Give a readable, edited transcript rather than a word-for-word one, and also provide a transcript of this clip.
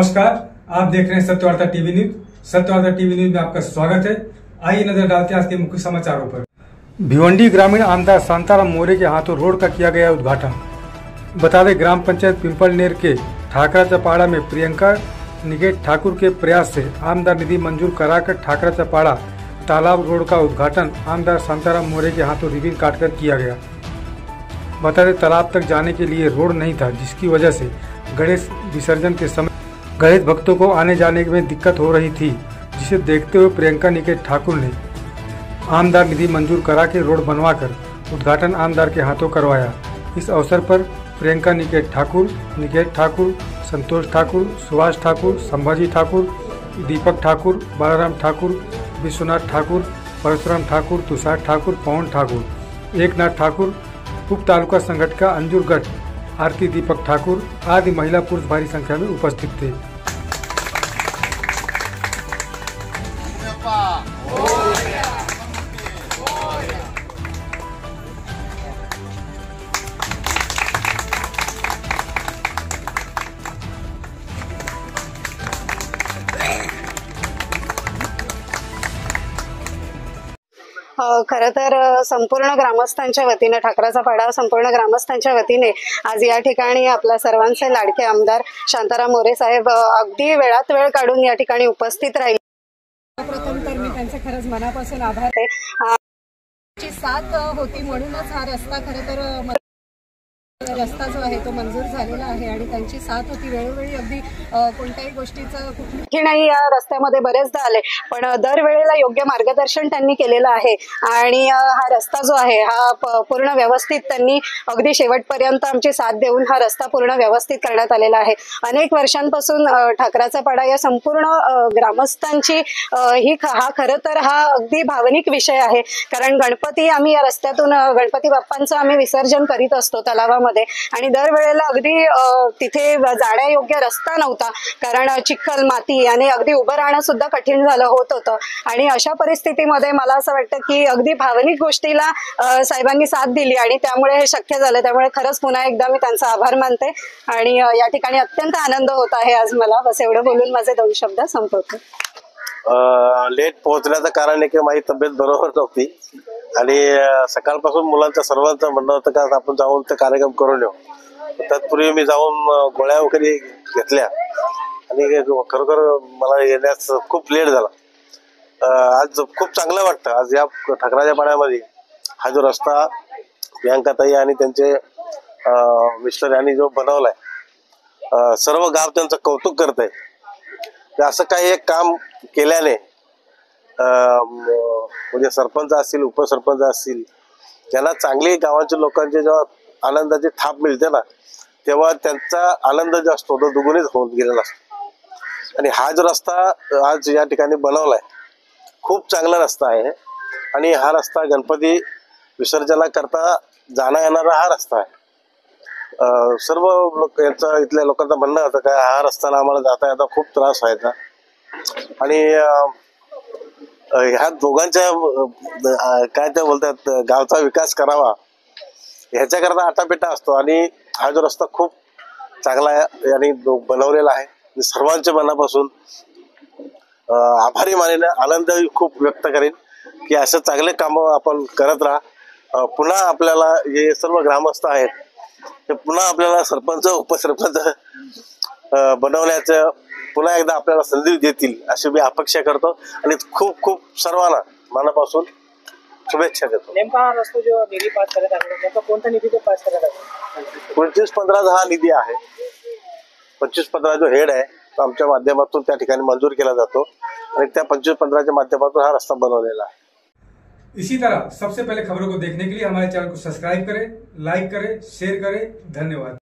नमस्कार, आप देख रहे हैं Satyavarta TV news. Satyavarta TV news में आपका स्वागत है। आइए नजर डालते हैं आज के मुख्य समाचारों पर। भिवंडी ग्रामीण आमदार शांताराम मोरे के हाथों रोड का किया गया उद्घाटन। बता दें, ग्राम पंचायत पिंपलनेर के ठाकरा चपाड़ा में प्रियंका निकेत ठाकुर के प्रयास से आमदार निधि मंजूर कराकर ठाकरा चपाड़ा तालाब रोड का उद्घाटन आमदार शांताराम मोरे के हाथों रिबन काटकर किया गया। बता दें, तालाब तक जाने के लिए रोड नहीं था, जिसकी वजह से गणेश विसर्जन के समय गणेश भक्तों को आने जाने में दिक्कत हो रही थी, जिसे देखते हुए प्रियंका निकेत ठाकुर ने आमदार निधि मंजूर करा के रोड बनवाकर उद्घाटन आमदार के हाथों करवाया। इस अवसर पर प्रियंका निकेत ठाकुर, संतोष ठाकुर, सुभाष ठाकुर, संभाजी ठाकुर, दीपक ठाकुर, बालाराम ठाकुर, विश्वनाथ ठाकुर, परशुराम ठाकुर, तुषार ठाकुर, पवन ठाकुर, एकनाथ ठाकुर, उप तालुका संगठिका अंजुर गढ़, आरती दीपक ठाकुर आदि महिला पुरुष भारी संख्या में उपस्थित थे। खरं तर संपूर्ण ग्रामस्थांच्या वतीने ठाकराचा पाडा संपूर्ण ग्रामस्थांच्या वतीने आज या ठिकाणी आपल्या सर्वांचे लाडके आमदार शांताराम मोरे साहेब अगदी वेळात वेळ काढून या ठिकाणी उपस्थित राहिले। प्रथम तर मी त्यांचे खरंच मनापासून आभार आहे। साथ होती म्हणूनच हा रस्ता खरं तर रस्ता जो आहे तो मंजूर झालेला आहे आणि त्यांची साथ होती वेळोवेळी अगदी कोणत्याही गोष्टीचं कुठली नाही या रस्त्यामध्ये बरेचदा आले, पण दरवेळेला योग्य मार्गदर्शन त्यांनी केलेलं आहे आणि हा रस्ता जो आहे हा पूर्ण व्यवस्थित त्यांनी अगदी शेवटपर्यंत आमची साथ देऊन हा रस्ता पूर्ण व्यवस्थित करण्यात आलेला आहे। अनेक वर्षांपासून ठाकराचा पाडा या संपूर्ण ग्रामस्थांची हा खरं तर हा अगदी भावनिक विषय आहे, कारण गणपती आम्ही या रस्त्यातून गणपती बाप्पांचं आम्ही विसर्जन करीत असतो तलावामध्ये आणि दरवेळेला अगदी तिथे जाण्यायोग्य रस्ता नव्हता, कारण चिखल माती आणि अगदी उभं राहणं सुद्धा कठीण झालं होतं आणि अशा परिस्थितीमध्ये मला असं वाटतं की अगदी भावनिक गोष्टीला साहेबांनी साथ दिली आणि त्यामुळे हे शक्य झालं। त्यामुळे खरंच पुन्हा एकदा मी त्यांचा आभार मानते आणि या ठिकाणी अत्यंत आनंद होत आहे आज मला। बस एवढं बोलून माझे 2 शब्द संपवते। लेट पोहोचण्याचं कारण आहे की माझी तब्येत बरोबर नव्हती आणि सकाळपासून मुलांचं सर्वांचं म्हणणं होतं का आपण जाऊन ते कार्यक्रम करून येऊ। तत्पूर्वी मी जाऊन गोळ्या वगैरे घेतल्या आणि खरोखर मला येण्यास खूप लेट झाला। आज खूप चांगलं वाटतं। आज या ठाकराच्या पाड्यामध्ये हा जो रस्ता प्रियंकाताई आणि त्यांचे मिस्टर यांनी जो बनवलाय, सर्व गाव त्यांचं कौतुक करत आहे। असं काही एक काम केल्याने म्हणजे सरपंच असतील, उपसरपंच असतील, त्यांना चांगली गावांच्या लोकांची जेव्हा आनंदाची थाप मिळते ना, तेव्हा त्यांचा आनंद जो असतो तो दुगुणीच होऊन गेलेला असतो। आणि हा जो रस्ता आज या ठिकाणी बनवलाय खूप चांगला रस्ता आहे आणि हा रस्ता गणपती विसर्जना करता जाणं येणारा हा रस्ता आहे। सर्व लोक यांचा इथल्या लोकांचं म्हणणं होतं का हा रस्त्याला आम्हाला जाता येता खूप त्रास व्हायचा आणि ह्या दोघांच्या काय ते बोलतात गावचा विकास करावा ह्याच्याकरता आटापिटा असतो आणि हा जो रस्ता खूप चांगला यांनी बनवलेला आहे। सर्वांच्या मनापासून आभारी मानेन, आनंद खूप व्यक्त करेन की असं चांगले कामं आपण करत राहा। पुन्हा आपल्याला हे सर्व ग्रामस्थ आहेत ते पुन्हा आपल्याला सरपंच उपसरपंच बनवण्याचं पुन्हा एकदा आपल्याला संधी देतील अशी मी अपेक्षा करतो आणि खूप खूप सर्वांना मनापासून शुभेच्छा देतो। नेमका हा रस्ता जो निधी पास करत आहे नेमका कोणता निधी तो पास करत आहे? 25-15 हा निधी आहे। 25-15 जो हेड आहे तो आमच्या माध्यमातून त्या ठिकाणी मंजूर केला जातो आणि त्या 25-15च्या माध्यमातून हा रस्ता बनवलेला आहे। इसी तरह सबसे पहले खबरों को देखने के लिए हमारे चैनल को सब्सक्राइब करें, लाइक करें, शेयर करें। धन्यवाद।